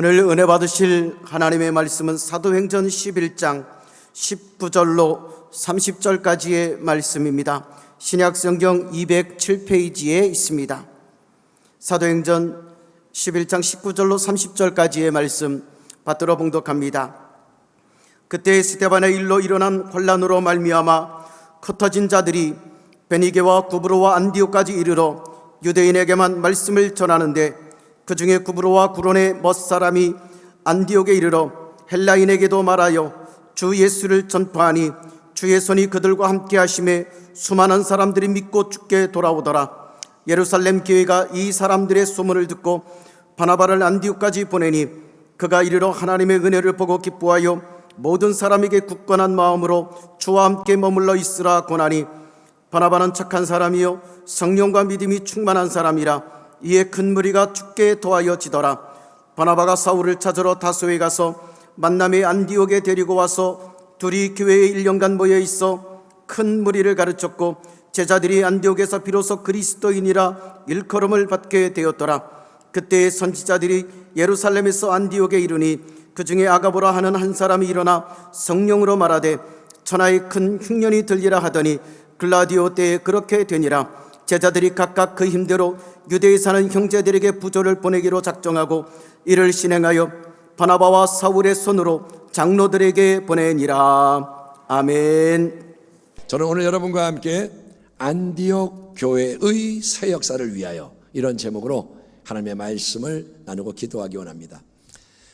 오늘 은혜 받으실 하나님의 말씀은 사도행전 11장 19절로 30절까지의 말씀입니다. 신약성경 207페이지에 있습니다. 사도행전 11장 19절로 30절까지의 말씀 받들어 봉독합니다. 그때 스데반의 일로 일어난 혼란으로 말미암아 흩어진 자들이 베니게와 구브로와 안디옥까지 이르러 유대인에게만 말씀을 전하는데 그 중에 구브로와 구론의 멋사람이 안디옥에 이르러 헬라인에게도 말하여 주 예수를 전파하니 주의 손이 그들과 함께 하심에 수많은 사람들이 믿고 주께 돌아오더라. 예루살렘 교회가 이 사람들의 소문을 듣고 바나바를 안디옥까지 보내니 그가 이르러 하나님의 은혜를 보고 기뻐하여 모든 사람에게 굳건한 마음으로 주와 함께 머물러 있으라 권하니 바나바는 착한 사람이요 성령과 믿음이 충만한 사람이라. 이에 큰 무리가 주께 도하여지더라. 바나바가 사울을 찾으러 다소에 가서 만남의 안디옥에 데리고 와서 둘이 교회에 1년간 모여 있어 큰 무리를 가르쳤고 제자들이 안디옥에서 비로소 그리스도인이라 일컬음을 받게 되었더라. 그때 선지자들이 예루살렘에서 안디옥에 이르니 그 중에 아가보라 하는 한 사람이 일어나 성령으로 말하되 천하의 큰 흉년이 들리라 하더니 글라디오 때에 그렇게 되니라. 제자들이 각각 그 힘대로 유대에 사는 형제들에게 부조를 보내기로 작정하고 이를 실행하여 바나바와 사울의 손으로 장로들에게 보내니라. 아멘. 저는 오늘 여러분과 함께 안디옥 교회의 새 역사를 위하여 이런 제목으로 하나님의 말씀을 나누고 기도하기 원합니다.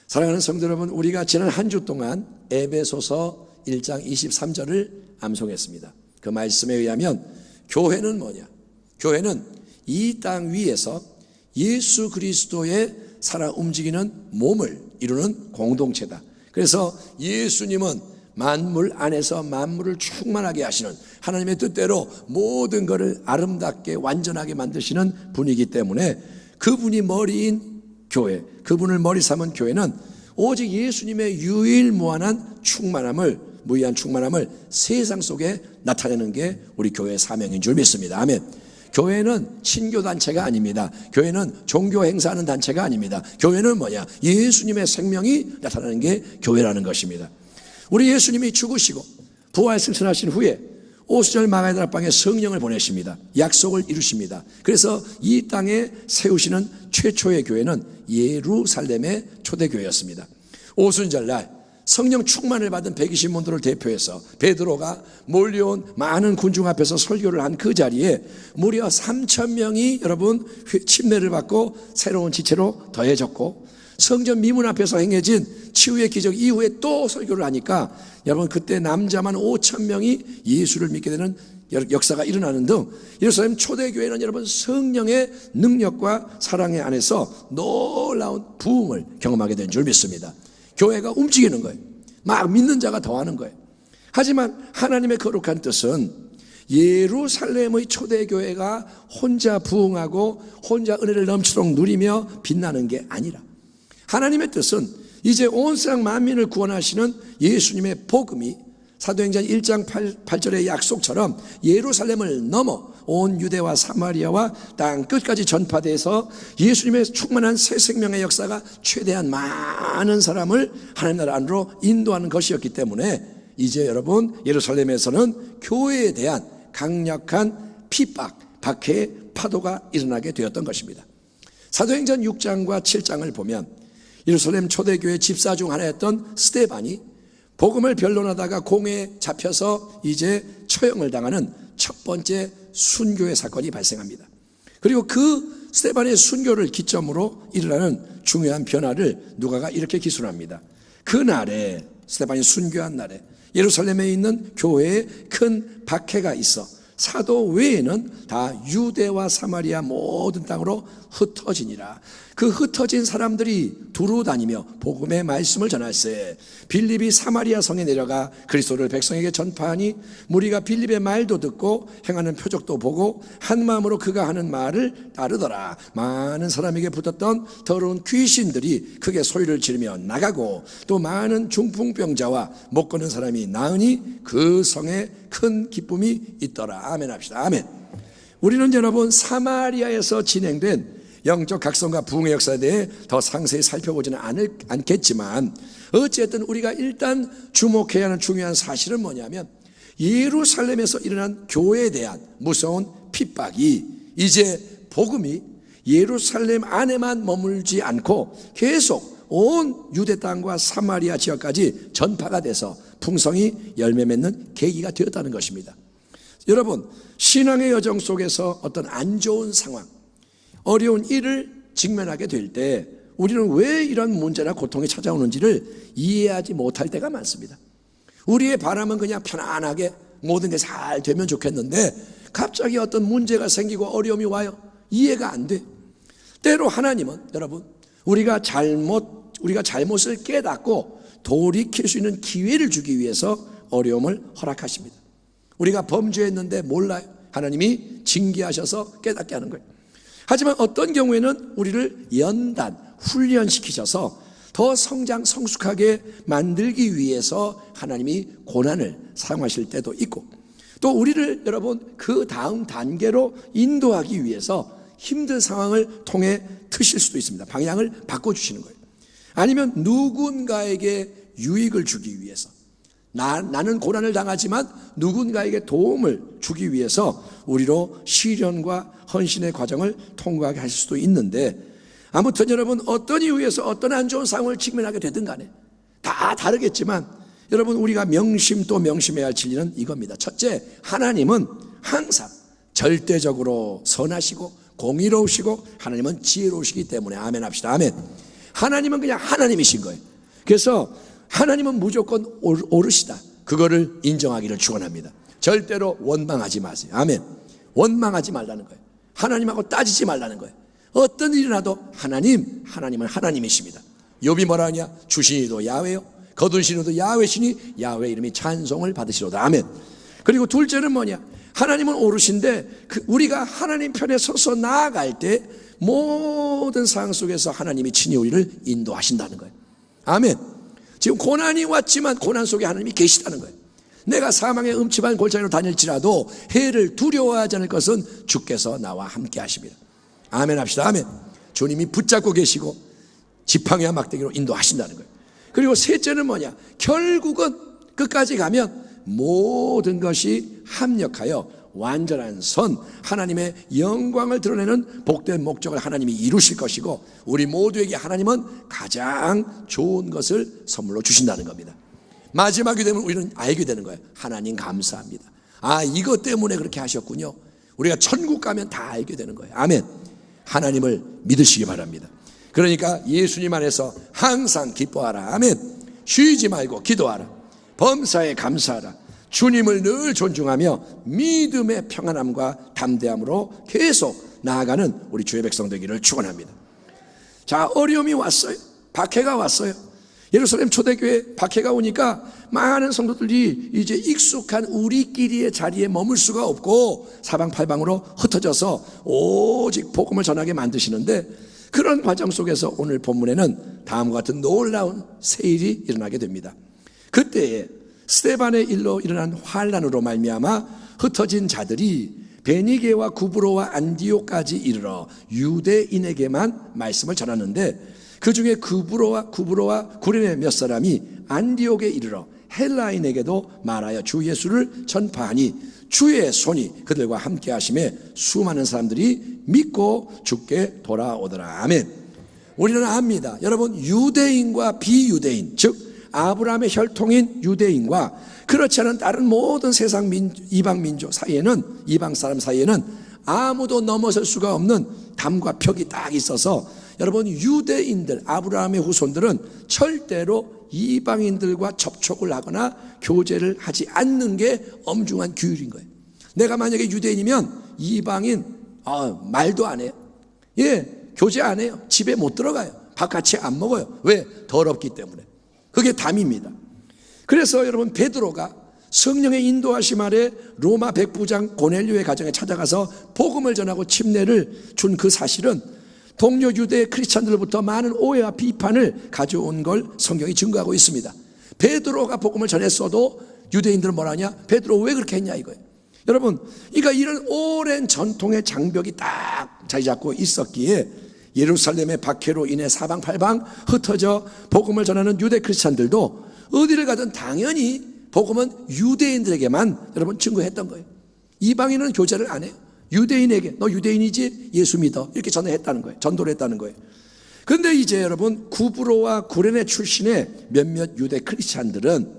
사랑하는 성도 여러분, 우리가 지난 한 주 동안 에베소서 1장 23절을 암송했습니다. 그 말씀에 의하면 교회는 뭐냐? 교회는 이 땅 위에서 예수 그리스도의 살아 움직이는 몸을 이루는 공동체다. 그래서 예수님은 만물 안에서 만물을 충만하게 하시는 하나님의 뜻대로 모든 것을 아름답게 완전하게 만드시는 분이기 때문에 그분이 머리인 교회, 그분을 머리 삼은 교회는 오직 예수님의 유일무한한 충만함을, 무의한 충만함을 세상 속에 나타내는 게 우리 교회의 사명인 줄 믿습니다. 아멘. 교회는 친교단체가 아닙니다. 교회는 종교 행사하는 단체가 아닙니다. 교회는 뭐냐? 예수님의 생명이 나타나는 게 교회라는 것입니다. 우리 예수님이 죽으시고 부활 승천하신 후에 오순절 마가다락방에 성령을 보내십니다. 약속을 이루십니다. 그래서 이 땅에 세우시는 최초의 교회는 예루살렘의 초대교회였습니다. 오순절날 성령 충만을 받은 120門徒를 대표해서 베드로가 몰려온 많은 군중 앞에서 설교를 한 그 자리에 무려 3,000명이 여러분 침례를 받고 새로운 지체로 더해졌고, 성전 미문 앞에서 행해진 치유의 기적 이후에 또 설교를 하니까 여러분 그때 남자만 5,000명이 예수를 믿게 되는 역사가 일어나는 등 예루살렘 초대교회는 여러분 성령의 능력과 사랑의 안에서 놀라운 부흥을 경험하게 된 줄 믿습니다. 교회가 움직이는 거예요. 막 믿는 자가 더하는 거예요. 하지만 하나님의 거룩한 뜻은 예루살렘의 초대교회가 혼자 부흥하고 혼자 은혜를 넘치도록 누리며 빛나는 게 아니라 하나님의 뜻은 이제 온 세상 만민을 구원하시는 예수님의 복음이 사도행전 1장 8절의 약속처럼 예루살렘을 넘어 온 유대와 사마리아와 땅 끝까지 전파돼서 예수님의 충만한 새 생명의 역사가 최대한 많은 사람을 하나님 나라 안으로 인도하는 것이었기 때문에 이제 여러분 예루살렘에서는 교회에 대한 강력한 핍박, 박해의 파도가 일어나게 되었던 것입니다. 사도행전 6장과 7장을 보면 예루살렘 초대교회 집사 중 하나였던 스데반이 복음을 변론하다가 공회에 잡혀서 이제 처형을 당하는 첫 번째 순교의 사건이 발생합니다. 그리고 그 스데반의 순교를 기점으로 일어나는 중요한 변화를 누가가 이렇게 기술합니다. 그날에 스데반이 순교한 날에 예루살렘에 있는 교회에 큰 박해가 있어 사도 외에는 다 유대와 사마리아 모든 땅으로 흩어지니라. 그 흩어진 사람들이 두루 다니며 복음의 말씀을 전할세 빌립이 사마리아 성에 내려가 그리스도를 백성에게 전파하니 무리가 빌립의 말도 듣고 행하는 표적도 보고 한 마음으로 그가 하는 말을 따르더라. 많은 사람에게 붙었던 더러운 귀신들이 크게 소리를 지르며 나가고 또 많은 중풍병자와 못 걷는 사람이 나으니 그 성에 큰 기쁨이 있더라. 아멘 합시다. 아멘. 우리는 여러분 사마리아에서 진행된 영적 각성과 부흥의 역사에 대해 더 상세히 살펴보지는 않겠지만 어쨌든 우리가 일단 주목해야 하는 중요한 사실은 뭐냐면 예루살렘에서 일어난 교회에 대한 무서운 핍박이 이제 복음이 예루살렘 안에만 머물지 않고 계속 온 유대 땅과 사마리아 지역까지 전파가 돼서 풍성히 열매 맺는 계기가 되었다는 것입니다. 여러분, 신앙의 여정 속에서 어떤 안 좋은 상황, 어려운 일을 직면하게 될 때 우리는 왜 이런 문제나 고통이 찾아오는지를 이해하지 못할 때가 많습니다. 우리의 바람은 그냥 편안하게 모든 게 잘 되면 좋겠는데 갑자기 어떤 문제가 생기고 어려움이 와요. 이해가 안 돼. 때로 하나님은 여러분 우리가 잘못을 깨닫고 돌이킬 수 있는 기회를 주기 위해서 어려움을 허락하십니다. 우리가 범죄했는데 몰라요. 하나님이 징계하셔서 깨닫게 하는 거예요. 하지만 어떤 경우에는 우리를 연단, 훈련시키셔서 더 성숙하게 만들기 위해서 하나님이 고난을 사용하실 때도 있고, 또 우리를 여러분 그 다음 단계로 인도하기 위해서 힘든 상황을 통해 트실 수도 있습니다. 방향을 바꿔주시는 거예요. 아니면 누군가에게 유익을 주기 위해서, 나는 고난을 당하지만 누군가에게 도움을 주기 위해서 우리로 시련과 헌신의 과정을 통과하게 할 수도 있는데, 아무튼 여러분 어떤 이유에서 어떤 안 좋은 상황을 직면하게 되든 간에 다 다르겠지만 여러분 우리가 명심해야 할 진리는 이겁니다. 첫째, 하나님은 항상 절대적으로 선하시고 공의로우시고 하나님은 지혜로우시기 때문에 아멘 합시다. 아멘. 하나님은 그냥 하나님이신 거예요. 그래서 하나님은 무조건 옳으시다, 그거를 인정하기를 축원합니다. 절대로 원망하지 마세요. 아멘. 원망하지 말라는 거예요. 하나님하고 따지지 말라는 거예요. 어떤 일이 나도 하나님은 하나님이십니다. 욥이 뭐라 하냐? 주신이도 야훼요 거둔 신이도 야훼시니 야훼 이름이 찬송을 받으시로다. 아멘. 그리고 둘째는 뭐냐? 하나님은 옳으신데 우리가 하나님 편에 서서 나아갈 때 모든 상황 속에서 하나님이 친히 우리를 인도하신다는 거예요. 아멘. 지금 고난이 왔지만 고난 속에 하나님이 계시다는 거예요. 내가 사망의 음침한 골짜기로 다닐지라도 해를 두려워하지 않을 것은 주께서 나와 함께 하십니다. 아멘 합시다. 아멘. 주님이 붙잡고 계시고 지팡이와 막대기로 인도하신다는 거예요. 그리고 셋째는 뭐냐? 결국은 끝까지 가면 모든 것이 합력하여 완전한 선, 하나님의 영광을 드러내는 복된 목적을 하나님이 이루실 것이고, 우리 모두에게 하나님은 가장 좋은 것을 선물로 주신다는 겁니다. 마지막이 되면 우리는 알게 되는 거예요. 하나님 감사합니다. 아, 이것 때문에 그렇게 하셨군요. 우리가 천국 가면 다 알게 되는 거예요. 아멘. 하나님을 믿으시기 바랍니다. 그러니까 예수님 안에서 항상 기뻐하라. 아멘. 쉬지 말고 기도하라. 범사에 감사하라. 주님을 늘 존중하며 믿음의 평안함과 담대함으로 계속 나아가는 우리 주의 백성 되기를 축원합니다. 자, 어려움이 왔어요. 박해가 왔어요. 예루살렘 초대교회 박해가 오니까 많은 성도들이 이제 익숙한 우리끼리의 자리에 머물 수가 없고 사방팔방으로 흩어져서 오직 복음을 전하게 만드시는데, 그런 과정 속에서 오늘 본문에는 다음과 같은 놀라운 세일이 일어나게 됩니다. 그때에 스데반의 일로 일어난 환란으로 말미암아 흩어진 자들이 베니게와 구브로와 안디옥까지 이르러 유대인에게만 말씀을 전하는데, 그 중에 구브로와 구레네 몇 사람이 안디옥에 이르러 헬라인에게도 말하여 주 예수를 전파하니 주의 손이 그들과 함께 하심에 수많은 사람들이 믿고 주께 돌아오더라. 아멘. 우리는 압니다. 여러분, 유대인과 비유대인, 즉 아브라함의 혈통인 유대인과 그렇지 않은 다른 모든 세상 이방 민족 사이에는, 이방 사람 사이에는 아무도 넘어설 수가 없는 담과 벽이 딱 있어서, 여러분 유대인들, 아브라함의 후손들은 절대로 이방인들과 접촉을 하거나 교제를 하지 않는 게 엄중한 규율인 거예요. 내가 만약에 유대인이면 이방인 말도 안 해요. 교제 안 해요. 집에 못 들어가요. 밥 같이 안 먹어요. 왜? 더럽기 때문에. 그게 담입니다. 그래서 여러분 베드로가 성령의 인도하심 아래 로마 백부장 고넬료의 가정에 찾아가서 복음을 전하고 침례를 준 그 사실은 동료 유대 크리스찬들로부터 많은 오해와 비판을 가져온 걸 성경이 증거하고 있습니다. 베드로가 복음을 전했어도 유대인들은 뭐라 하냐? 베드로 왜 그렇게 했냐 이거예요. 여러분, 그러니까 이런 오랜 전통의 장벽이 딱 자리 잡고 있었기에 예루살렘의 박해로 인해 사방팔방 흩어져 복음을 전하는 유대 크리스찬들도 어디를 가든 당연히 복음은 유대인들에게만 여러분 증거했던 거예요. 이방인은 교제를 안 해요. 유대인에게 너 유대인이지? 예수 믿어. 이렇게 전도했다는 거예요. 전도를 했다는 거예요. 그런데 이제 여러분 구브로와 구레네 출신의 몇몇 유대 크리스찬들은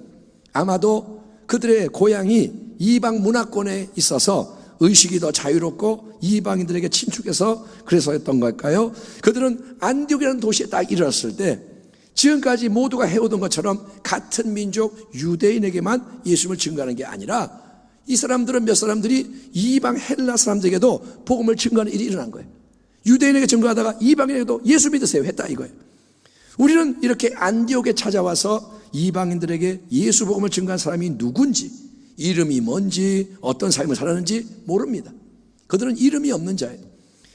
아마도 그들의 고향이 이방 문화권에 있어서 의식이 더 자유롭고 이방인들에게 친축해서 그래서였던 걸까요? 그들은 안디옥이라는 도시에 딱 이르렀을 때 지금까지 모두가 해오던 것처럼 같은 민족 유대인에게만 예수님을 증거하는 게 아니라 이 사람들은 몇 사람들이 이방 헬라 사람들에게도 복음을 증거하는 일이 일어난 거예요. 유대인에게 증거하다가 이방인에게도 예수 믿으세요 했다 이거예요. 우리는 이렇게 안디옥에 찾아와서 이방인들에게 예수 복음을 증거한 사람이 누군지, 이름이 뭔지, 어떤 삶을 살았는지 모릅니다. 그들은 이름이 없는 자예요.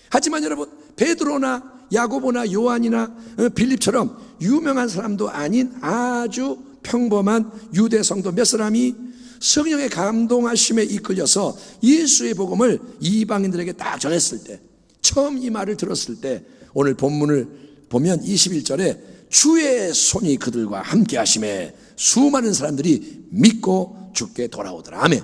하지만 여러분, 베드로나 야고보나 요한이나 빌립처럼 유명한 사람도 아닌 아주 평범한 유대 성도 몇 사람이 성령의 감동하심에 이끌려서 예수의 복음을 이방인들에게 딱 전했을 때, 처음 이 말을 들었을 때, 오늘 본문을 보면 21절에 주의 손이 그들과 함께 하심에 수많은 사람들이 믿고 주께 돌아오더라. 아멘.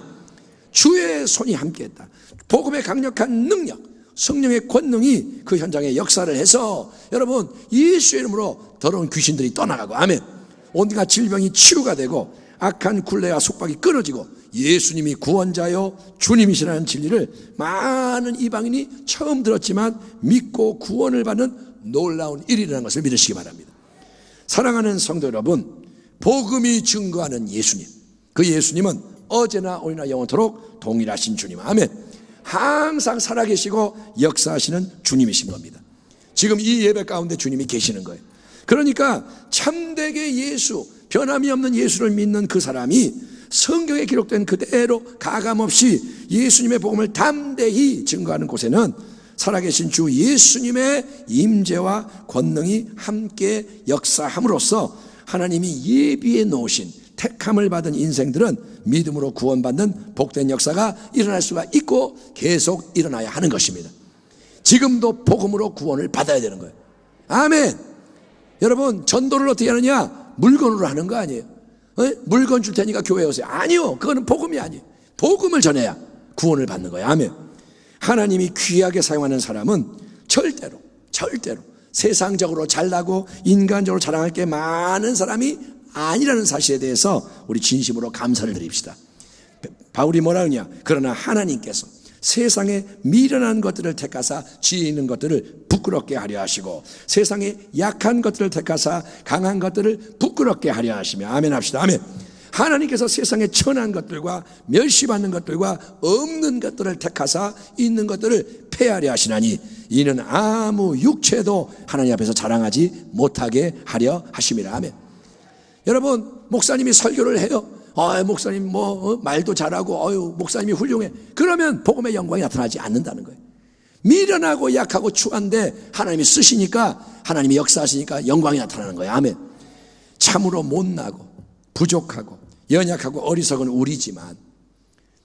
주의 손이 함께 했다. 복음의 강력한 능력, 성령의 권능이 그 현장에 역사를 해서 여러분 예수의 이름으로 더러운 귀신들이 떠나가고, 아멘. 온갖 질병이 치유가 되고 악한 굴레와 속박이 끊어지고 예수님이 구원자요 주님이시라는 진리를 많은 이방인이 처음 들었지만 믿고 구원을 받는 놀라운 일이라는 것을 믿으시기 바랍니다. 사랑하는 성도 여러분, 복음이 증거하는 예수님, 그 예수님은 어제나 오늘나 영원토록 동일하신 주님, 아멘. 항상 살아계시고 역사하시는 주님이신 겁니다. 지금 이 예배 가운데 주님이 계시는 거예요. 그러니까 참되게 예수, 변함이 없는 예수를 믿는 그 사람이 성경에 기록된 그대로 가감없이 예수님의 복음을 담대히 증거하는 곳에는 살아계신 주 예수님의 임재와 권능이 함께 역사함으로써 하나님이 예비해 놓으신 택함을 받은 인생들은 믿음으로 구원받는 복된 역사가 일어날 수가 있고 계속 일어나야 하는 것입니다. 지금도 복음으로 구원을 받아야 되는 거예요. 아멘. 여러분, 전도를 어떻게 하느냐? 물건으로 하는 거 아니에요. 물건 줄 테니까 교회 오세요. 아니요, 그거는 복음이 아니에요. 복음을 전해야 구원을 받는 거예요. 아멘. 하나님이 귀하게 사용하는 사람은 절대로 세상적으로 잘나고 인간적으로 자랑할 게 많은 사람이 아니라는 사실에 대해서 우리 진심으로 감사를 드립시다. 바울이 뭐라 하느냐? 그러나 하나님께서 세상에 미련한 것들을 택하사 지혜 있는 것들을 부끄럽게 하려 하시고 세상에 약한 것들을 택하사 강한 것들을 부끄럽게 하려 하시며, 아멘 합시다. 아멘. 하나님께서 세상에 천한 것들과 멸시받는 것들과 없는 것들을 택하사 있는 것들을 폐하려 하시나니 이는 아무 육체도 하나님 앞에서 자랑하지 못하게 하려 하심이라. 아멘. 여러분, 목사님이 설교를 해요. 목사님 말도 잘하고 목사님이 훌륭해. 그러면 복음의 영광이 나타나지 않는다는 거예요. 미련하고 약하고 추한데 하나님이 쓰시니까, 하나님이 역사하시니까 영광이 나타나는 거예요. 아멘. 참으로 못나고 부족하고 연약하고 어리석은 우리지만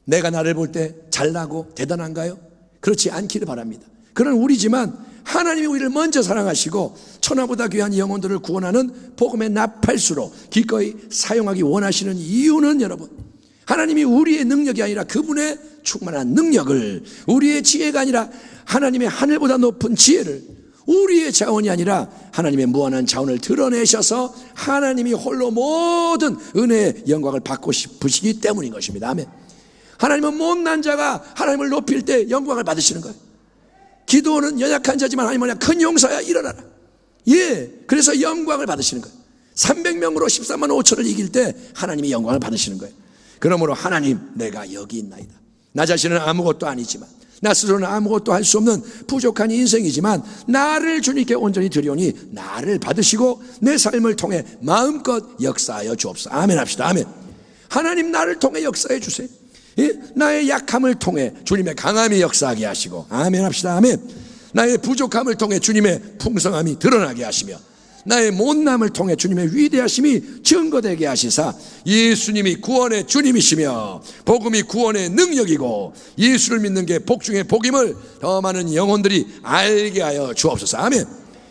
내가 나를 볼 때 잘나고 대단한가요? 그렇지 않기를 바랍니다. 그런 우리지만 하나님이 우리를 먼저 사랑하시고 천하보다 귀한 영혼들을 구원하는 복음의 나팔수로 기꺼이 사용하기 원하시는 이유는 여러분, 하나님이 우리의 능력이 아니라 그분의 충만한 능력을, 우리의 지혜가 아니라 하나님의 하늘보다 높은 지혜를, 우리의 자원이 아니라 하나님의 무한한 자원을 드러내셔서 하나님이 홀로 모든 은혜의 영광을 받고 싶으시기 때문인 것입니다. 아멘. 하나님은 못난 자가 하나님을 높일 때 영광을 받으시는 거예요. 기도는 연약한 자지만 하나님 큰 용사야 일어나라. 그래서 영광을 받으시는 거예요. 300명으로 13만 5천을 이길 때 하나님이 영광을 받으시는 거예요. 그러므로 하나님, 내가 여기 있나이다. 나 자신은 아무것도 아니지만, 나 스스로는 아무것도 할 수 없는 부족한 인생이지만 나를 주님께 온전히 드리오니 나를 받으시고 내 삶을 통해 마음껏 역사하여 주옵소서. 아멘 합시다. 아멘. 하나님, 나를 통해 역사해 주세요. 나의 약함을 통해 주님의 강함이 역사하게 하시고, 아멘 합시다. 아멘. 나의 부족함을 통해 주님의 풍성함이 드러나게 하시며, 나의 못남을 통해 주님의 위대하심이 증거되게 하시사 예수님이 구원의 주님이시며 복음이 구원의 능력이고 예수를 믿는 게 복 중에 복임을 더 많은 영혼들이 알게 하여 주옵소서. 아멘.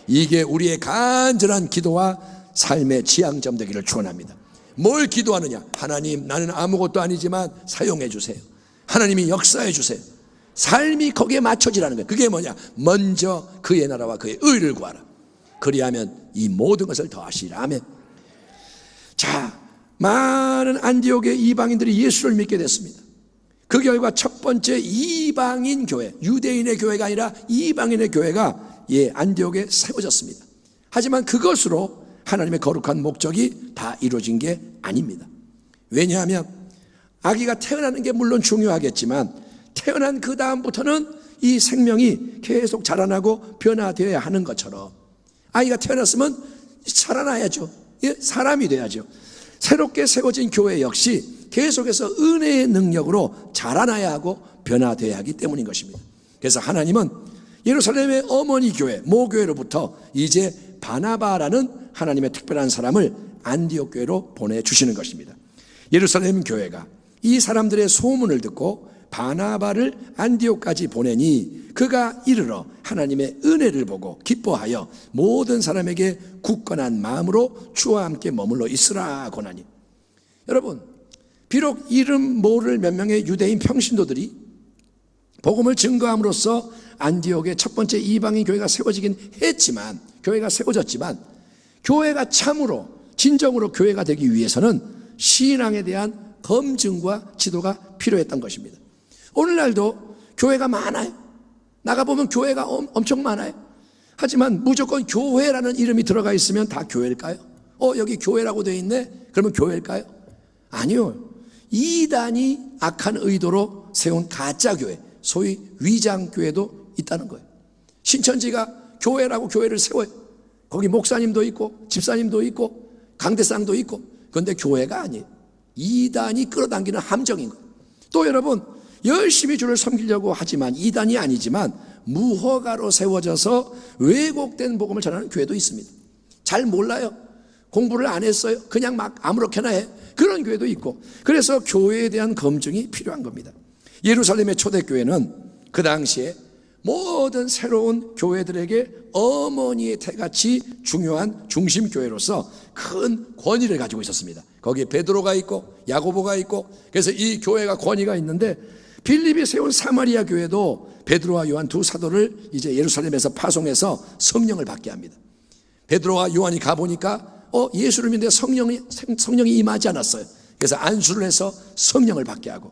이게 우리의 간절한 기도와 삶의 지향점 되기를 축원합니다. 뭘 기도하느냐? 하나님, 나는 아무것도 아니지만 사용해 주세요. 하나님이 역사해 주세요. 삶이 거기에 맞춰지라는 거예요. 그게 뭐냐? 먼저 그의 나라와 그의 의를 구하라. 그리하면 이 모든 것을 더하시리라. 아멘. 자, 많은 안디옥의 이방인들이 예수를 믿게 됐습니다. 그 결과 첫 번째 이방인 교회, 유대인의 교회가 아니라 이방인의 교회가 안디옥에 세워졌습니다. 하지만 그것으로 하나님의 거룩한 목적이 다 이루어진 게 아닙니다. 왜냐하면 아기가 태어나는 게 물론 중요하겠지만 태어난 그 다음부터는 이 생명이 계속 자라나고 변화되어야 하는 것처럼 아이가 태어났으면 자라나야죠. 사람이 돼야죠. 새롭게 세워진 교회 역시 계속해서 은혜의 능력으로 자라나야 하고 변화되어야 하기 때문인 것입니다. 그래서 하나님은 예루살렘의 어머니 교회, 모교회로부터 이제 바나바라는 하나님의 특별한 사람을 안디옥 교회로 보내주시는 것입니다. 예루살렘 교회가 이 사람들의 소문을 듣고 바나바를 안디옥까지 보내니 그가 이르러 하나님의 은혜를 보고 기뻐하여 모든 사람에게 굳건한 마음으로 주와 함께 머물러 있으라 고나니. 여러분, 비록 이름 모를 몇 명의 유대인 평신도들이 복음을 증거함으로써 안디옥의 첫 번째 이방인 교회가 세워지긴 했지만, 교회가 세워졌지만 교회가 참으로 진정으로 교회가 되기 위해서는 신앙에 대한 검증과 지도가 필요했던 것입니다. 오늘날도 교회가 많아요. 나가보면 교회가 엄청 많아요. 하지만 무조건 교회라는 이름이 들어가 있으면 다 교회일까요? 여기 교회라고 되어 있네? 그러면 교회일까요? 아니요. 이단이 악한 의도로 세운 가짜교회, 소위 위장교회도 있다는 거예요. 신천지가 교회라고 교회를 세워요. 거기 목사님도 있고 집사님도 있고 강대상도 있고, 그런데 교회가 아니에요. 이단이 끌어당기는 함정인 거예요. 또 여러분, 열심히 주를 섬기려고 하지만 이단이 아니지만 무허가로 세워져서 왜곡된 복음을 전하는 교회도 있습니다. 잘 몰라요. 공부를 안 했어요. 그냥 막 아무렇게나 해. 그런 교회도 있고. 그래서 교회에 대한 검증이 필요한 겁니다. 예루살렘의 초대교회는 그 당시에 모든 새로운 교회들에게 어머니의 태같이 중요한 중심교회로서 큰 권위를 가지고 있었습니다. 거기에 베드로가 있고 야고보가 있고, 그래서 이 교회가 권위가 있는데 빌립이 세운 사마리아 교회도 베드로와 요한 두 사도를 이제 예루살렘에서 파송해서 성령을 받게 합니다. 베드로와 요한이 가보니까 예수를 믿는데 성령이 임하지 않았어요. 그래서 안수를 해서 성령을 받게 하고,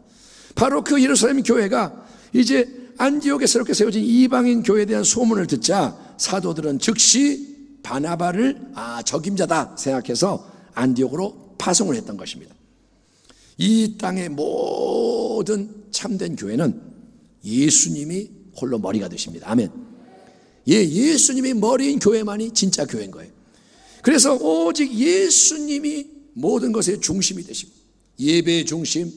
바로 그 예루살렘 교회가 이제 안디옥에 새롭게 세워진 이방인 교회에 대한 소문을 듣자 사도들은 즉시 바나바를 적임자다 생각해서 안디옥으로 파송을 했던 것입니다. 이 땅의 모든 참된 교회는 예수님이 홀로 머리가 되십니다. 아멘. 예수님이 머리인 교회만이 진짜 교회인 거예요. 그래서 오직 예수님이 모든 것의 중심이 되시고, 예배의 중심,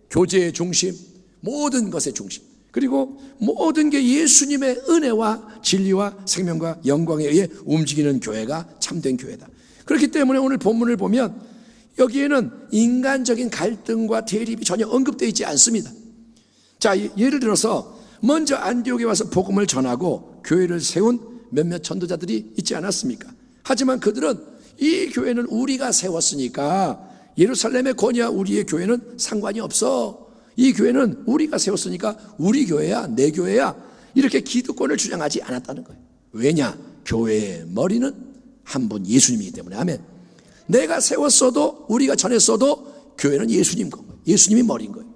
교제의 중심, 모든 것의 중심, 그리고 모든 게 예수님의 은혜와 진리와 생명과 영광에 의해 움직이는 교회가 참된 교회다. 그렇기 때문에 오늘 본문을 보면 여기에는 인간적인 갈등과 대립이 전혀 언급되어 있지 않습니다. 자, 예를 들어서 먼저 안디옥에 와서 복음을 전하고 교회를 세운 몇몇 전도자들이 있지 않았습니까? 하지만 그들은 이 교회는 우리가 세웠으니까 예루살렘의 권위와 우리의 교회는 상관이 없어. 이 교회는 우리가 세웠으니까 우리 교회야, 내 교회야, 이렇게 기득권을 주장하지 않았다는 거예요. 왜냐? 교회의 머리는 한 분 예수님이기 때문에. 아멘. 내가 세웠어도 우리가 전했어도 교회는 예수님 거예요. 예수님이 머리인 거예요.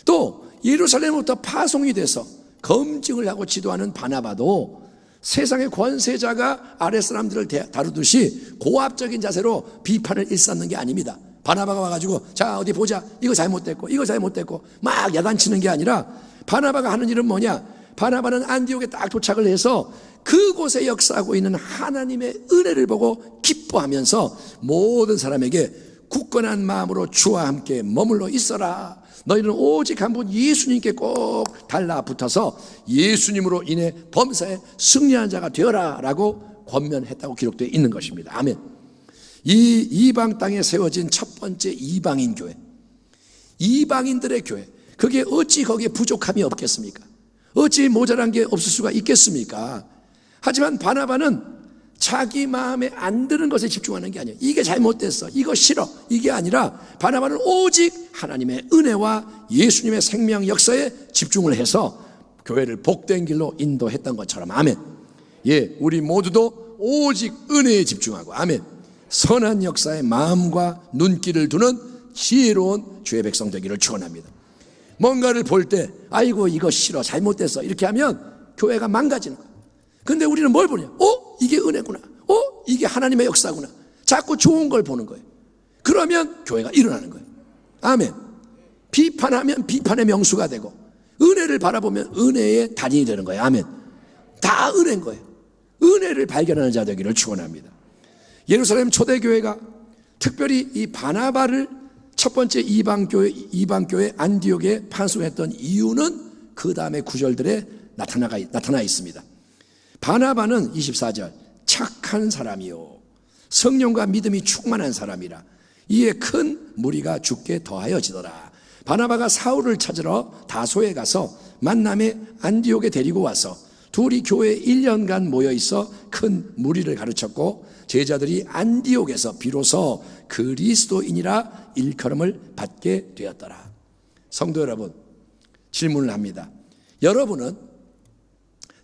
또 예루살렘부터 파송이 돼서 검증을 하고 지도하는 바나바도 세상의 권세자가 아랫 사람들을 다루듯이 고압적인 자세로 비판을 일삼는 게 아닙니다. 바나바가 와가지고 자 어디 보자, 이거 잘못됐고 이거 잘못됐고 막 야단치는 게 아니라, 바나바가 하는 일은 뭐냐? 바나바는 안디옥에 딱 도착을 해서 그곳에 역사하고 있는 하나님의 은혜를 보고 기뻐하면서 모든 사람에게 굳건한 마음으로 주와 함께 머물러 있어라. 너희는 오직 한 분 예수님께 꼭 달라붙어서 예수님으로 인해 범사에 승리한 자가 되어라 라고 권면했다고 기록되어 있는 것입니다. 아멘. 이 이방 땅에 세워진 첫 번째 이방인 교회, 이방인들의 교회, 그게 어찌 거기에 부족함이 없겠습니까? 어찌 모자란 게 없을 수가 있겠습니까? 하지만 바나바는 자기 마음에 안 드는 것에 집중하는 게 아니에요. 이게 잘못됐어, 이거 싫어, 이게 아니라 바나바는 오직 하나님의 은혜와 예수님의 생명 역사에 집중을 해서 교회를 복된 길로 인도했던 것처럼. 아멘. 예, 우리 모두도 오직 은혜에 집중하고, 아멘, 선한 역사에 마음과 눈길을 두는 지혜로운 주의 백성 되기를 축원합니다. 뭔가를 볼 때 아이고 이거 싫어, 잘못됐어, 이렇게 하면 교회가 망가지는 거예요. 근데 우리는 뭘 보냐? 이게 은혜구나, 이게 하나님의 역사구나. 자꾸 좋은 걸 보는 거예요. 그러면 교회가 일어나는 거예요. 아멘. 비판하면 비판의 명수가 되고, 은혜를 바라보면 은혜의 달인이 되는 거예요. 아멘. 다 은혜인 거예요. 은혜를 발견하는 자 되기를 축원합니다. 예루살렘 초대교회가 특별히 이 바나바를 첫 번째 이방교회 안디옥에 판송했던 이유는 그 다음의 구절들에 나타나 있습니다. 바나바는 24절, 착한 사람이요 성령과 믿음이 충만한 사람이라 이에 큰 무리가 죽게 더하여지더라. 바나바가 사울을 찾으러 다소에 가서 만남에 안디옥에 데리고 와서 둘이 교회에 1년간 모여있어 큰 무리를 가르쳤고, 제자들이 안디옥에서 비로소 그리스도인이라 일컬음을 받게 되었더라. 성도 여러분, 질문을 합니다. 여러분은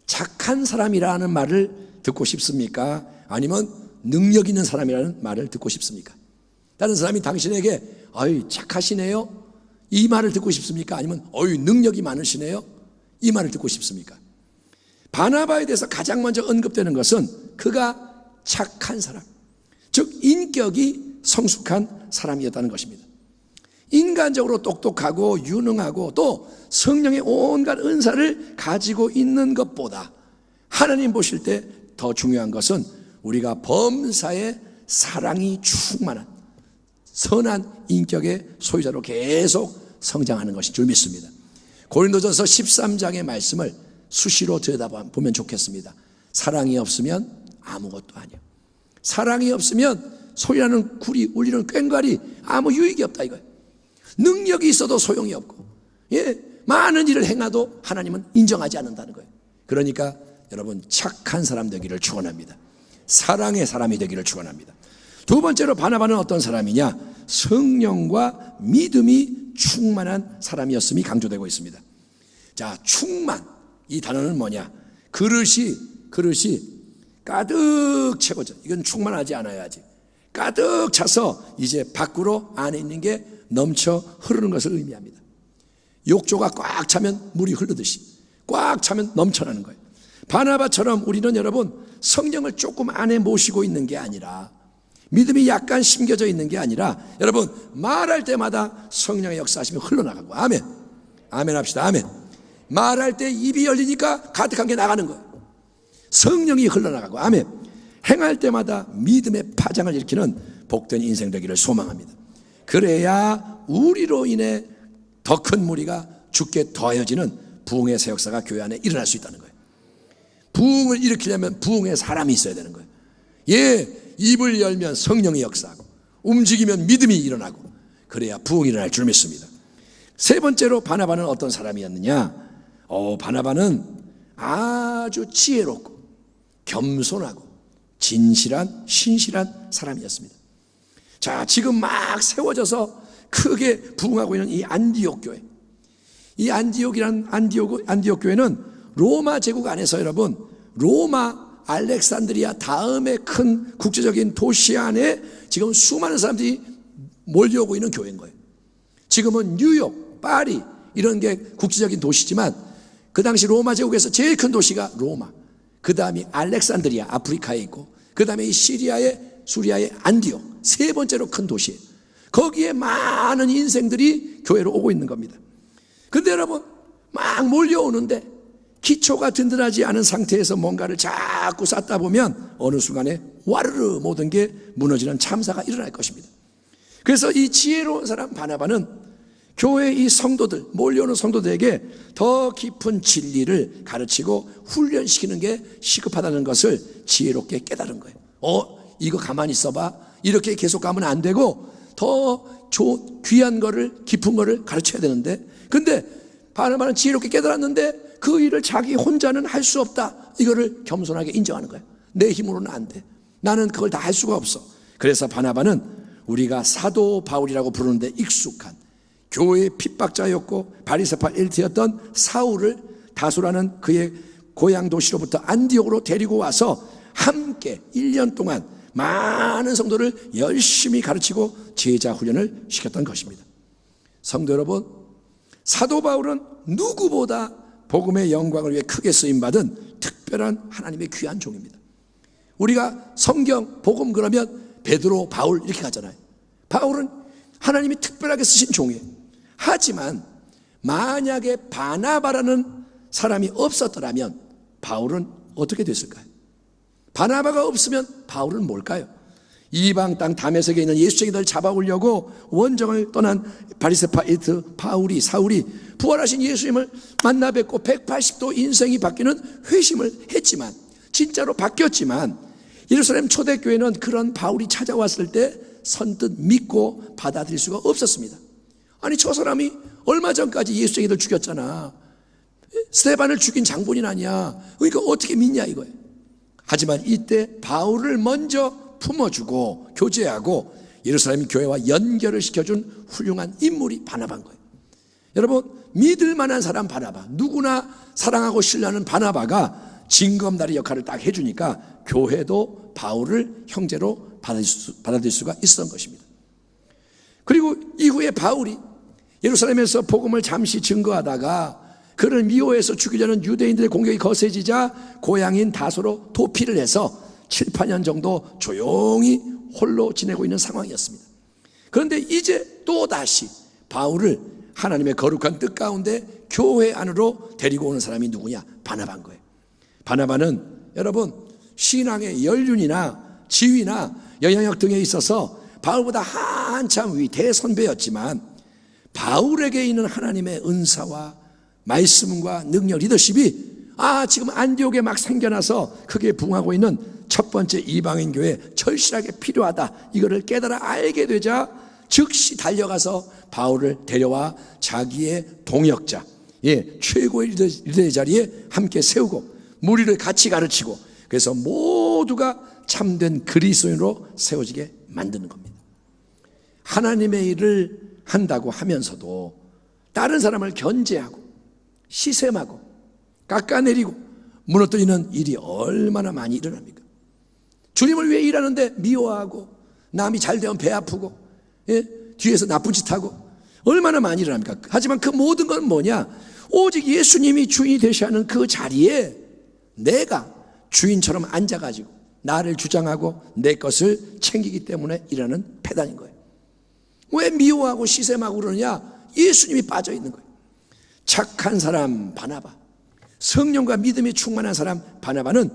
착한 사람이라는 말을 듣고 싶습니까? 아니면 능력 있는 사람이라는 말을 듣고 싶습니까? 다른 사람이 당신에게 어이 착하시네요, 이 말을 듣고 싶습니까? 아니면 어이 능력이 많으시네요, 이 말을 듣고 싶습니까? 바나바에 대해서 가장 먼저 언급되는 것은 그가 착한 사람, 즉 인격이 성숙한 사람이었다는 것입니다. 인간적으로 똑똑하고 유능하고 또 성령의 온갖 은사를 가지고 있는 것보다 하나님 보실 때 더 중요한 것은 우리가 범사에 사랑이 충만한 선한 인격의 소유자로 계속 성장하는 것인 줄 믿습니다. 고린도전서 13장의 말씀을 수시로 들여다보면 좋겠습니다. 사랑이 없으면 아무것도 아니야. 사랑이 없으면 소리나는 구리, 울리는 꽹과리 아무 유익이 없다 이거예요. 능력이 있어도 소용이 없고, 많은 일을 행해도 하나님은 인정하지 않는다는 거예요. 그러니까 여러분 착한 사람 되기를 축원합니다. 사랑의 사람이 되기를 축원합니다. 두 번째로 바나바는 어떤 사람이냐? 성령과 믿음이 충만한 사람이었음이 강조되고 있습니다. 자, 충만, 이 단어는 뭐냐? 그릇이 가득 채워져. 이건 충만하지 않아야지. 가득 차서 이제 밖으로 안에 있는 게 넘쳐 흐르는 것을 의미합니다. 욕조가 꽉 차면 물이 흐르듯이 꽉 차면 넘쳐나는 거예요. 바나바처럼 우리는 여러분 성령을 조금 안에 모시고 있는 게 아니라, 믿음이 약간 심겨져 있는 게 아니라, 여러분 말할 때마다 성령의 역사하심이 흘러나가고, 아멘, 아멘 합시다. 아멘. 말할 때 입이 열리니까 가득한 게 나가는 거예요. 성령이 흘러나가고, 아멘. 행할 때마다 믿음의 파장을 일으키는 복된 인생 되기를 소망합니다. 그래야 우리로 인해 더 큰 무리가 죽게 더하여지는 부흥의 새 역사가 교회 안에 일어날 수 있다는 거예요. 부흥을 일으키려면 부흥의 사람이 있어야 되는 거예요. 입을 열면 성령이 역사하고 움직이면 믿음이 일어나고, 그래야 부흥이 일어날 줄 믿습니다. 세 번째로 바나바는 어떤 사람이었느냐? 바나바는 아주 지혜롭고 겸손하고 진실한 신실한 사람이었습니다. 자, 지금 막 세워져서 크게 부흥하고 있는 이 안디옥 교회, 이 안디옥 교회는 로마 제국 안에서 여러분 로마 알렉산드리아 다음에 큰 국제적인 도시 안에 지금 수많은 사람들이 몰려오고 있는 교회인 거예요. 지금은 뉴욕, 파리 이런 게 국제적인 도시지만 그 당시 로마 제국에서 제일 큰 도시가 로마, 그 다음이 알렉산드리아 아프리카에 있고, 그 다음에 이 수리아의 안디옥, 세 번째로 큰 도시예요. 거기에 많은 인생들이 교회로 오고 있는 겁니다. 근데 여러분 막 몰려오는데 기초가 든든하지 않은 상태에서 뭔가를 자꾸 쌓다 보면 어느 순간에 와르르 모든 게 무너지는 참사가 일어날 것입니다. 그래서 이 지혜로운 사람 바나바는 교회 이 성도들, 몰려오는 성도들에게 더 깊은 진리를 가르치고 훈련시키는 게 시급하다는 것을 지혜롭게 깨달은 거예요. 이거 가만히 있어봐. 이렇게 계속 가면 안 되고 더 귀한 거를, 깊은 거를 가르쳐야 되는데, 근데 바나바는 지혜롭게 깨달았는데 그 일을 자기 혼자는 할 수 없다. 이거를 겸손하게 인정하는 거예요. 내 힘으로는 안 돼. 나는 그걸 다 할 수가 없어. 그래서 바나바는 우리가 사도 바울이라고 부르는데 익숙한 교회의 핍박자였고 바리새파 일티였던 사울을 다소라는 그의 고향 도시로부터 안디옥으로 데리고 와서 함께 1년 동안 많은 성도를 열심히 가르치고 제자 훈련을 시켰던 것입니다. 성도 여러분, 사도 바울은 누구보다 복음의 영광을 위해 크게 쓰임받은 특별한 하나님의 귀한 종입니다. 우리가 성경, 복음 그러면 베드로, 바울 이렇게 가잖아요. 바울은 하나님이 특별하게 쓰신 종이에요. 하지만 만약에 바나바라는 사람이 없었더라면 바울은 어떻게 됐을까요? 바나바가 없으면 바울은 뭘까요? 이방 땅 다메섹에 있는 예수쟁이들을 잡아오려고 원정을 떠난 바리새파 일트 사울이 부활하신 예수님을 만나 뵙고 180도 인생이 바뀌는 회심을 했지만, 진짜로 바뀌었지만, 예루살렘 초대교회는 그런 바울이 찾아왔을 때 선뜻 믿고 받아들일 수가 없었습니다. 아니, 저 사람이 얼마 전까지 예수쟁이들 죽였잖아. 스데반을 죽인 장본인 아니야. 그러니까 어떻게 믿냐 이거예요. 하지만 이때 바울을 먼저 품어주고 교제하고 예루살렘 교회와 연결을 시켜준 훌륭한 인물이 바나바인 거예요. 여러분, 믿을 만한 사람 바나바, 누구나 사랑하고 신뢰하는 바나바가 징검다리 역할을 딱 해주니까 교회도 바울을 형제로 받아들일 수가 있었던 것입니다. 그리고 이후에 바울이 예루살렘에서 복음을 잠시 증거하다가 그를 미워해서 죽이려는 유대인들의 공격이 거세지자 고향인 다소로 도피를 해서 7, 8년 정도 조용히 홀로 지내고 있는 상황이었습니다. 그런데 이제 또다시 바울을 하나님의 거룩한 뜻 가운데 교회 안으로 데리고 오는 사람이 누구냐? 바나바인 거예요. 바나바는 여러분, 신앙의 연륜이나 지위나 영향력 등에 있어서 바울보다 한참 위 대선배였지만 바울에게 있는 하나님의 은사와 말씀과 능력, 리더십이 지금 안디옥에 막 생겨나서 크게 부흥하고 있는 첫 번째 이방인 교회에 절실하게 필요하다, 이거를 깨달아 알게 되자 즉시 달려가서 바울을 데려와 자기의 동역자, 최고의 리더의 자리에 함께 세우고 무리를 같이 가르치고, 그래서 모두가 참된 그리스도인으로 세워지게 만드는 겁니다. 하나님의 일을 한다고 하면서도 다른 사람을 견제하고 시샘하고 깎아내리고 무너뜨리는 일이 얼마나 많이 일어납니까? 주님을 위해 일하는데 미워하고 남이 잘 되면 배 아프고 뒤에서 나쁜 짓 하고 얼마나 많이 일어납니까? 하지만 그 모든 건 뭐냐? 오직 예수님이 주인이 되셔야 하는 그 자리에 내가 주인처럼 앉아가지고 나를 주장하고 내 것을 챙기기 때문에 일하는 패단인 거예요. 왜 미워하고 시샘하고 그러느냐? 예수님이 빠져 있는 거예요. 착한 사람 바나바, 성령과 믿음이 충만한 사람 바나바는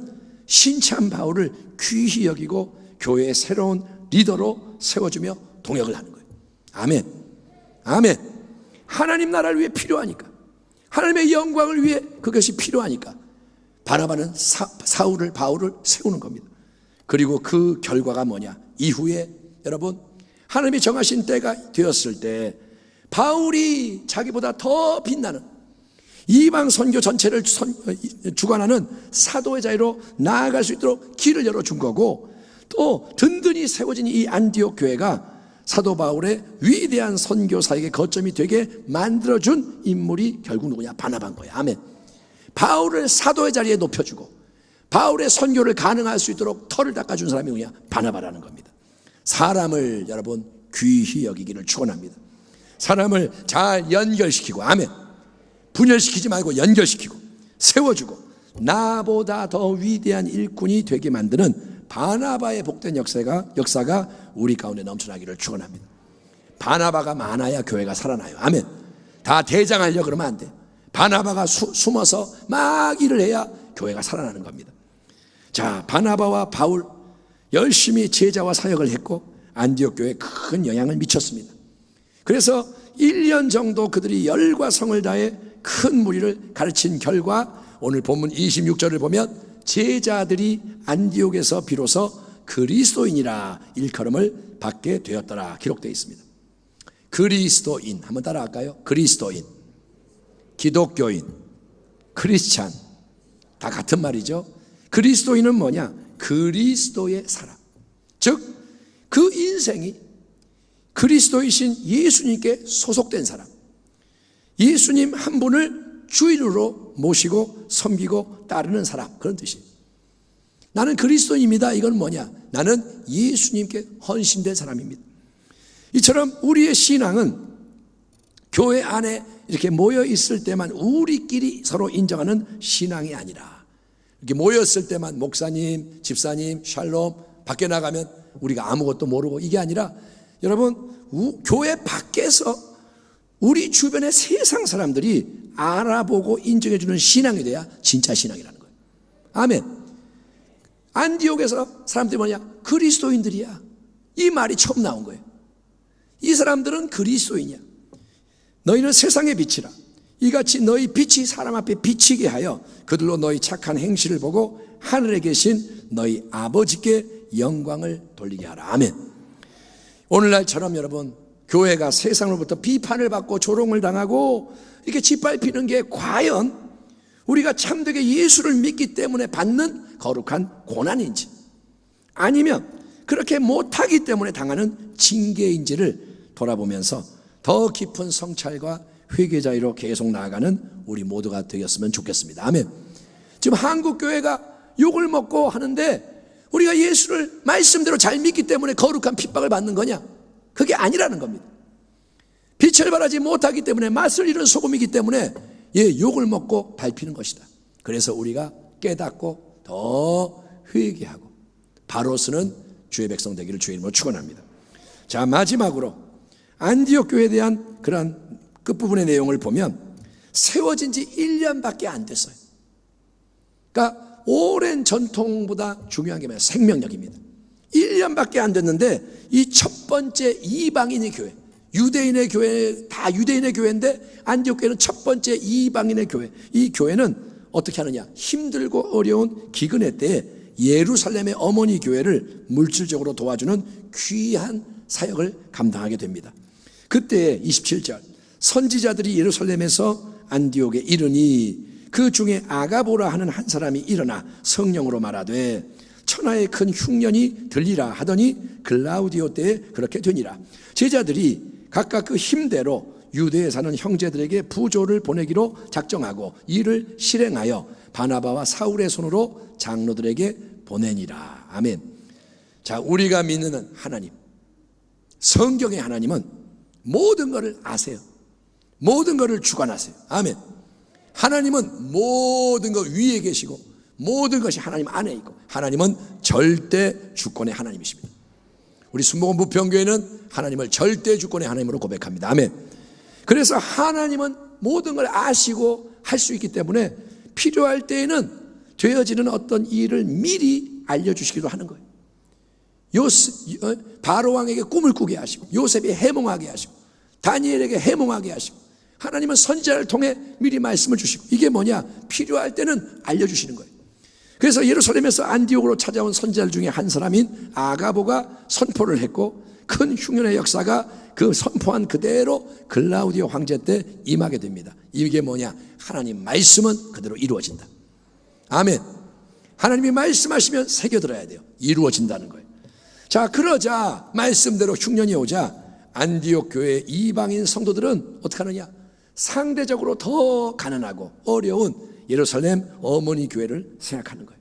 신참 바울을 귀히 여기고 교회의 새로운 리더로 세워주며 동역을 하는 거예요. 아멘. 아멘. 하나님 나라를 위해 필요하니까, 하나님의 영광을 위해 그것이 필요하니까 바나바는 바울을 세우는 겁니다. 그리고 그 결과가 뭐냐? 이후에 여러분, 하나님이 정하신 때가 되었을 때 바울이 자기보다 더 빛나는 이방 선교 전체를 주관하는 사도의 자리로 나아갈 수 있도록 길을 열어준 거고, 또 든든히 세워진 이 안디옥 교회가 사도 바울의 위대한 선교 사역의 거점이 되게 만들어준 인물이 결국 누구냐? 바나바인 거예요. 아멘. 바울을 사도의 자리에 높여주고 바울의 선교를 가능할 수 있도록 터를 닦아준 사람이 누구냐? 바나바라는 겁니다. 사람을 여러분 귀히 여기기를 축원합니다. 사람을 잘 연결시키고, 아멘, 분열시키지 말고 연결시키고 세워주고 나보다 더 위대한 일꾼이 되게 만드는 바나바의 복된 역사가 우리 가운데 넘쳐나기를 축원합니다. 바나바가 많아야 교회가 살아나요. 아멘. 다 대장하려고 그러면 안 돼. 바나바가 숨어서 막 일을 해야 교회가 살아나는 겁니다. 자, 바나바와 바울 열심히 제자와 사역을 했고 안디옥 교회에 큰 영향을 미쳤습니다. 그래서 1년 정도 그들이 열과 성을 다해 큰 무리를 가르친 결과 오늘 본문 26절을 보면 제자들이 안디옥에서 비로소 그리스도인이라 일컬음을 받게 되었더라 기록되어 있습니다. 그리스도인 한번 따라할까요? 그리스도인, 기독교인, 크리스찬 다 같은 말이죠. 그리스도인은 뭐냐? 그리스도의 사람, 즉 그 인생이 그리스도이신 예수님께 소속된 사람, 예수님 한 분을 주인으로 모시고 섬기고 따르는 사람, 그런 뜻이에요. 나는 그리스도인입니다. 이건 뭐냐? 나는 예수님께 헌신된 사람입니다. 이처럼 우리의 신앙은 교회 안에 이렇게 모여 있을 때만 우리끼리 서로 인정하는 신앙이 아니라 이렇게 모였을 때만 목사님, 집사님, 샬롬, 밖에 나가면 우리가 아무것도 모르고 이게 아니라 여러분 교회 밖에서 우리 주변의 세상 사람들이 알아보고 인정해 주는 신앙이 돼야 진짜 신앙이라는 거예요. 아멘. 안디옥에서 사람들이 뭐냐? 그리스도인들이야. 이 말이 처음 나온 거예요. 이 사람들은 그리스도인이야. 너희는 세상의 빛이라. 이같이 너희 빛이 사람 앞에 비치게 하여 그들로 너희 착한 행실을 보고 하늘에 계신 너희 아버지께 영광을 돌리게 하라. 아멘. 오늘날처럼 여러분 교회가 세상으로부터 비판을 받고 조롱을 당하고 이렇게 짓밟히는 게 과연 우리가 참되게 예수를 믿기 때문에 받는 거룩한 고난인지 아니면 그렇게 못하기 때문에 당하는 징계인지를 돌아보면서 더 깊은 성찰과 회개 자리로 계속 나아가는 우리 모두가 되었으면 좋겠습니다. 아멘. 지금 한국 교회가 욕을 먹고 하는데 우리가 예수를 말씀대로 잘 믿기 때문에 거룩한 핍박을 받는 거냐? 그게 아니라는 겁니다. 빛을 발하지 못하기 때문에 맛을 잃은 소금이기 때문에 욕을 먹고 밟히는 것이다. 그래서 우리가 깨닫고 더 회개하고 바로 서는 주의 백성 되기를 주의 이름으로 축원합니다. 자, 마지막으로 안디옥 교회에 대한 그런 끝부분의 내용을 보면 세워진 지 1년밖에 안 됐어요. 그러니까 오랜 전통보다 중요한 게 뭐냐? 생명력입니다. 1년밖에 안 됐는데 이 첫 번째 이방인의 교회, 유대인의 교회, 다 유대인의 교회인데 안디옥 교회는 첫 번째 이방인의 교회. 이 교회는 어떻게 하느냐? 힘들고 어려운 기근의 때에 예루살렘의 어머니 교회를 물질적으로 도와주는 귀한 사역을 감당하게 됩니다. 그때 27절 선지자들이 예루살렘에서 안디옥에 이르니 그 중에 아가보라 하는 한 사람이 일어나 성령으로 말하되 천하의 큰 흉년이 들리라 하더니 글라우디오 때에 그렇게 되니라. 제자들이 각각 그 힘대로 유대에 사는 형제들에게 부조를 보내기로 작정하고 이를 실행하여 바나바와 사울의 손으로 장로들에게 보내니라. 아멘. 자, 우리가 믿는 하나님, 성경의 하나님은 모든 것을 아세요. 모든 것을 주관하세요. 아멘. 하나님은 모든 것 위에 계시고 모든 것이 하나님 안에 있고 하나님은 절대 주권의 하나님이십니다. 우리 순복음 부평교회는 하나님을 절대 주권의 하나님으로 고백합니다. 아멘. 그래서 하나님은 모든 걸 아시고 할 수 있기 때문에 필요할 때에는 되어지는 어떤 일을 미리 알려주시기도 하는 거예요. 바로 왕에게 꿈을 꾸게 하시고 요셉이 해몽하게 하시고 다니엘에게 해몽하게 하시고 하나님은 선지자를 통해 미리 말씀을 주시고 이게 뭐냐? 필요할 때는 알려주시는 거예요. 그래서 예루살렘에서 안디옥으로 찾아온 선지자 중에 한 사람인 아가보가 선포를 했고 큰 흉년의 역사가 그 선포한 그대로 글라우디오 황제 때 임하게 됩니다. 이게 뭐냐? 하나님 말씀은 그대로 이루어진다. 아멘. 하나님이 말씀하시면 새겨들어야 돼요. 이루어진다는 거예요. 자, 그러자 말씀대로 흉년이 오자 안디옥 교회 이방인 성도들은 어떻게 하느냐? 상대적으로 더 가난하고 어려운 예루살렘 어머니 교회를 생각하는 거예요.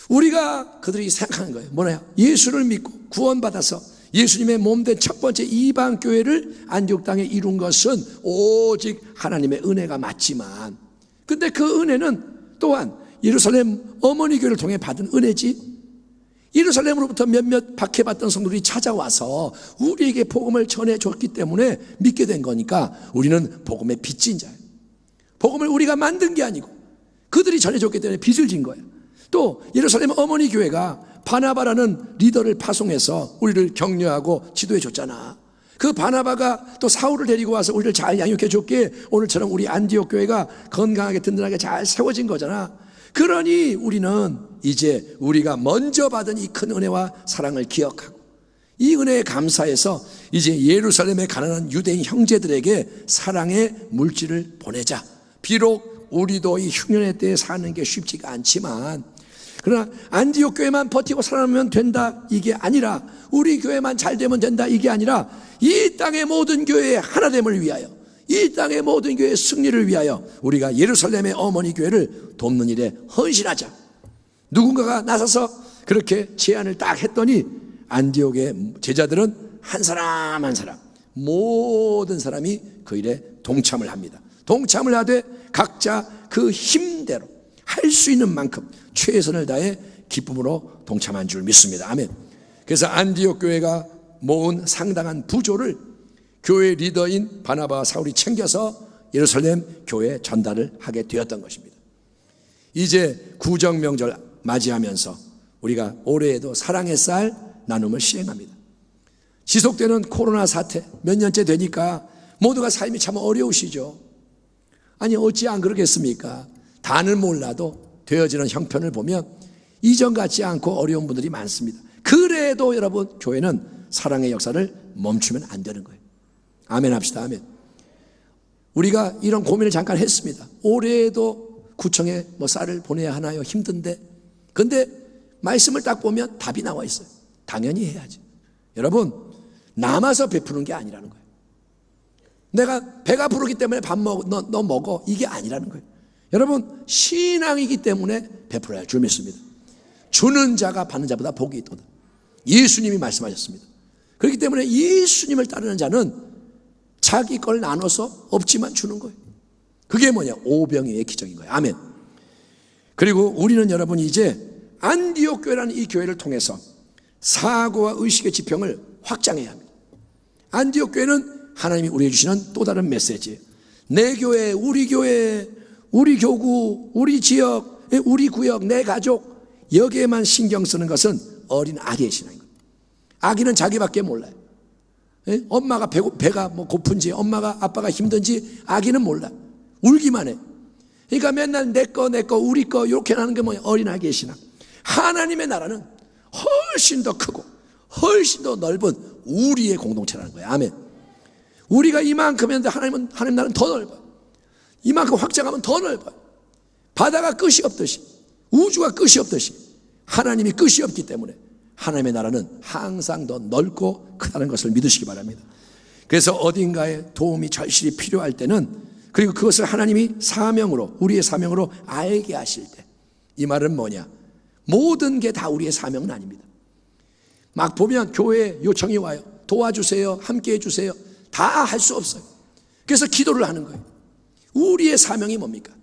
우리가 그들이 생각하는 거예요. 뭐냐? 예수를 믿고 구원받아서 예수님의 몸된 첫 번째 이방 교회를 안디옥 땅에 이룬 것은 오직 하나님의 은혜가 맞지만 근데 그 은혜는 또한 예루살렘 어머니 교회를 통해 받은 은혜지 예루살렘으로부터 몇몇 박해받던 성도들이 찾아와서 우리에게 복음을 전해줬기 때문에 믿게 된 거니까 우리는 복음의 빚진 자예요. 복음을 우리가 만든 게 아니고 그들이 전해줬기 때문에 빚을 진 거예요. 또 예루살렘 어머니 교회가 바나바라는 리더를 파송해서 우리를 격려하고 지도해 줬잖아. 그 바나바가 또 사울을 데리고 와서 우리를 잘 양육해 줬기에 오늘처럼 우리 안디옥 교회가 건강하게 든든하게 잘 세워진 거잖아. 그러니 우리는 이제 우리가 먼저 받은 이 큰 은혜와 사랑을 기억하고 이 은혜에 감사해서 이제 예루살렘에 가난한 유대인 형제들에게 사랑의 물질을 보내자. 비록 우리도 이 흉년의 때에 사는 게 쉽지가 않지만, 그러나 안디옥 교회만 버티고 살아남으면 된다 이게 아니라, 우리 교회만 잘 되면 된다 이게 아니라, 이 땅의 모든 교회의 하나됨을 위하여, 이 땅의 모든 교회의 승리를 위하여 우리가 예루살렘의 어머니 교회를 돕는 일에 헌신하자. 누군가가 나서서 그렇게 제안을 딱 했더니 안디옥의 제자들은 한 사람 한 사람, 모든 사람이 그 일에 동참을 합니다. 동참을 하되 각자 그 힘대로 할 수 있는 만큼 최선을 다해 기쁨으로 동참한 줄 믿습니다. 아멘. 그래서 안디옥 교회가 모은 상당한 부조를 교회 리더인 바나바와 사울이 챙겨서 예루살렘 교회에 전달을 하게 되었던 것입니다. 이제 구정명절 맞이하면서 우리가 올해에도 사랑의 쌀 나눔을 시행합니다. 지속되는 코로나 사태 몇 년째 되니까 모두가 삶이 참 어려우시죠. 아니 어찌 안 그러겠습니까? 다는 몰라도 되어지는 형편을 보면 이전 같지 않고 어려운 분들이 많습니다. 그래도 여러분, 교회는 사랑의 역사를 멈추면 안 되는 거예요. 아멘 합시다. 아멘. 우리가 이런 고민을 잠깐 했습니다. 올해에도 구청에 쌀을 보내야 하나요? 힘든데. 근데 말씀을 딱 보면 답이 나와 있어요. 당연히 해야지. 여러분, 남아서 베푸는 게 아니라는 거예요. 내가 배가 부르기 때문에 밥 먹어, 너 먹어, 이게 아니라는 거예요. 여러분, 신앙이기 때문에 베풀어야 할 줄 믿습니다. 주는 자가 받는 자보다 복이 있도다. 예수님이 말씀하셨습니다. 그렇기 때문에 예수님을 따르는 자는 자기 걸 나눠서 없지만 주는 거예요. 그게 뭐냐? 오병이의 기적인 거예요. 아멘. 그리고 우리는 여러분 이제 안디옥 교회라는 이 교회를 통해서 사고와 의식의 지평을 확장해야 합니다. 안디옥 교회는 하나님이 우리에게 주시는 또 다른 메시지예요. 내 교회, 우리 교구, 우리 지역, 우리 구역, 내 가족, 여기에만 신경 쓰는 것은 어린 아기의 신앙입니다. 아기는 자기밖에 몰라요. 엄마가 배가 고픈지, 엄마가 아빠가 힘든지 아기는 몰라. 울기만 해. 그러니까 맨날 내 거, 우리 거 이렇게 하는 게 뭐예요? 어린 아기의 신앙. 하나님의 나라는 훨씬 더 크고 훨씬 더 넓은 우리의 공동체라는 거예요. 아멘. 우리가 이만큼 했는데 하나님 나라는 더 넓어요. 이만큼 확장하면 더 넓어요. 바다가 끝이 없듯이, 우주가 끝이 없듯이 하나님이 끝이 없기 때문에 하나님의 나라는 항상 더 넓고 크다는 것을 믿으시기 바랍니다. 그래서 어딘가에 도움이 절실히 필요할 때는, 그리고 그것을 하나님이 사명으로, 우리의 사명으로 알게 하실 때, 이 말은 뭐냐? 모든 게 다 우리의 사명은 아닙니다. 막 보면 교회에 요청이 와요. 도와주세요, 함께 해주세요. 다 할 수 없어요. 그래서 기도를 하는 거예요. 우리의 사명이 뭡니까?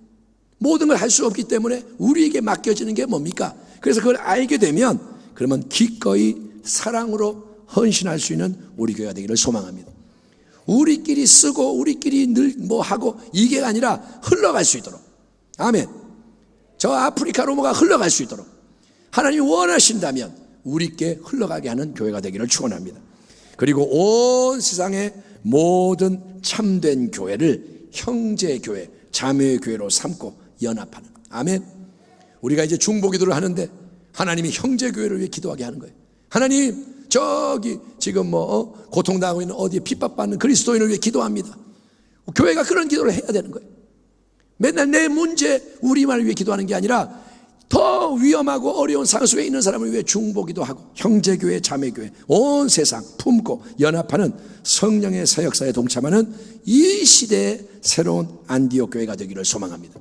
모든 걸 할 수 없기 때문에 우리에게 맡겨지는 게 뭡니까? 그래서 그걸 알게 되면, 그러면 기꺼이 사랑으로 헌신할 수 있는 우리 교회가 되기를 소망합니다. 우리끼리 쓰고 우리끼리 늘 하고 이게 아니라 흘러갈 수 있도록. 아멘. 저 아프리카 로마가 흘러갈 수 있도록 하나님이 원하신다면 우리께 흘러가게 하는 교회가 되기를 축원합니다. 그리고 온 세상의 모든 참된 교회를 형제교회, 자매교회로 삼고 연합하는. 아멘. 우리가 이제 중보기도를 하는데 하나님이 형제교회를 위해 기도하게 하는 거예요. 하나님, 저기 지금 고통당하고 있는 어디에 핍박받는 그리스도인을 위해 기도합니다. 교회가 그런 기도를 해야 되는 거예요. 맨날 내 문제, 우리만을 위해 기도하는 게 아니라 더 위험하고 어려운 상황 속에 있는 사람을 위해 중보기도 하고 형제교회, 자매교회, 온 세상 품고 연합하는 성령의 사역사에 동참하는 이 시대의 새로운 안디옥 교회가 되기를 소망합니다.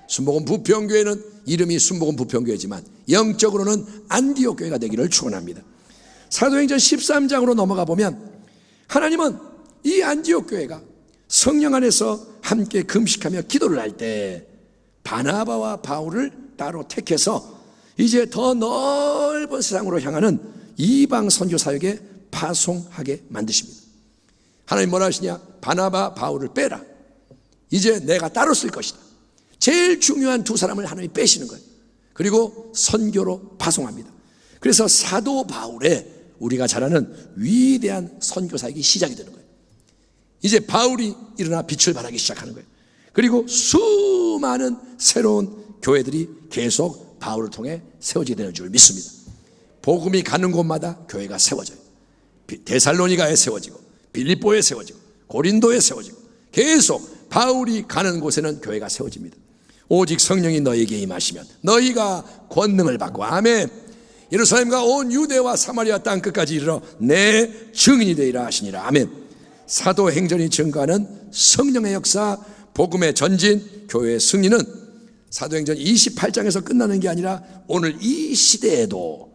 순복음 부평교회는 이름이 순복음 부평교회지만 영적으로는 안디옥 교회가 되기를 축원합니다. 사도행전 13장으로 넘어가 보면 하나님은 이 안디옥 교회가 성령 안에서 함께 금식하며 기도를 할 때 바나바와 바울을 따로 택해서 이제 더 넓은 세상으로 향하는 이방 선교 사역에 파송하게 만드십니다. 하나님 뭐라 하시냐? 바나바 바울을 빼라. 이제 내가 따로 쓸 것이다. 제일 중요한 두 사람을 하나님이 빼시는 거예요. 그리고 선교로 파송합니다. 그래서 사도 바울의 우리가 잘 아는 위대한 선교사역이 시작이 되는 거예요. 이제 바울이 일어나 빛을 발하기 시작하는 거예요. 그리고 수많은 새로운 교회들이 계속 바울을 통해 세워지게 되는 줄 믿습니다. 복음이 가는 곳마다 교회가 세워져요. 데살로니가에 세워지고, 빌립보에 세워지고, 고린도에 세워지고, 계속 바울이 가는 곳에는 교회가 세워집니다. 오직 성령이 너희에게 임하시면 너희가 권능을 받고, 아멘, 예루살렘과 온 유대와 사마리아 땅 끝까지 이르러 내 증인이 되리라 하시니라. 아멘. 사도행전이 증거하는 성령의 역사, 복음의 전진, 교회의 승리는 사도행전 28장에서 끝나는 게 아니라 오늘 이 시대에도,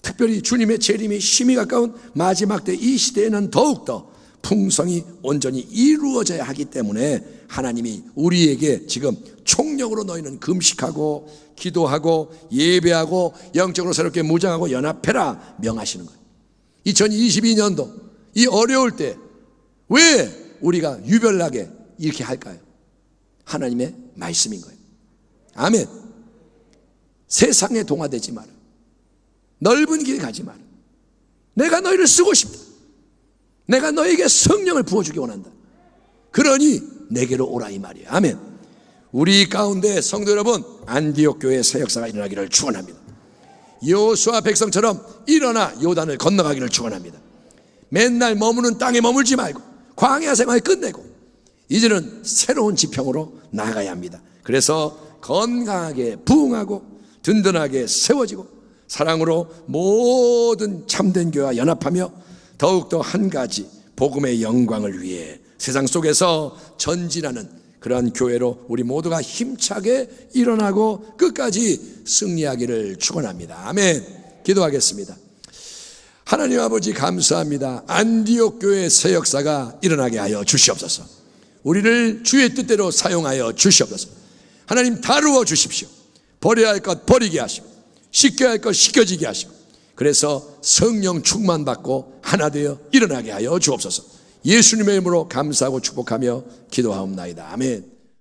특별히 주님의 재림이 심히 가까운 마지막 때 이 시대에는 더욱더 풍성이 온전히 이루어져야 하기 때문에 하나님이 우리에게 지금 총력으로 너희는 금식하고 기도하고 예배하고 영적으로 새롭게 무장하고 연합해라 명하시는 거예요. 2022년도 이 어려울 때 왜 우리가 유별나게 이렇게 할까요? 하나님의 말씀인 거예요. 아멘. 세상에 동화되지 마라. 넓은 길 가지 마라. 내가 너희를 쓰고 싶다. 내가 너에게 성령을 부어주기 원한다. 그러니 내게로 오라 이 말이에요. 아멘. 우리 가운데 성도 여러분, 안디옥 교회의 새 역사가 일어나기를 축원합니다. 여호수아 백성처럼 일어나 요단을 건너가기를 축원합니다. 맨날 머무는 땅에 머물지 말고 광야 생활 끝내고 이제는 새로운 지평으로 나아가야 합니다. 그래서 건강하게 부흥하고 든든하게 세워지고 사랑으로 모든 참된 교회와 연합하며 더욱더 한 가지 복음의 영광을 위해 세상 속에서 전진하는 그런 교회로 우리 모두가 힘차게 일어나고 끝까지 승리하기를 축원합니다. 아멘. 기도하겠습니다. 하나님 아버지 감사합니다. 안디옥 교회의 새 역사가 일어나게 하여 주시옵소서. 우리를 주의 뜻대로 사용하여 주시옵소서. 하나님 다루어 주십시오. 버려야 할 것 버리게 하시고 씻겨야 할 것 씻겨지게 하시고, 그래서 성령 충만받고 하나 되어 일어나게 하여 주옵소서. 예수님의 이름으로 감사하고 축복하며 기도하옵나이다. 아멘.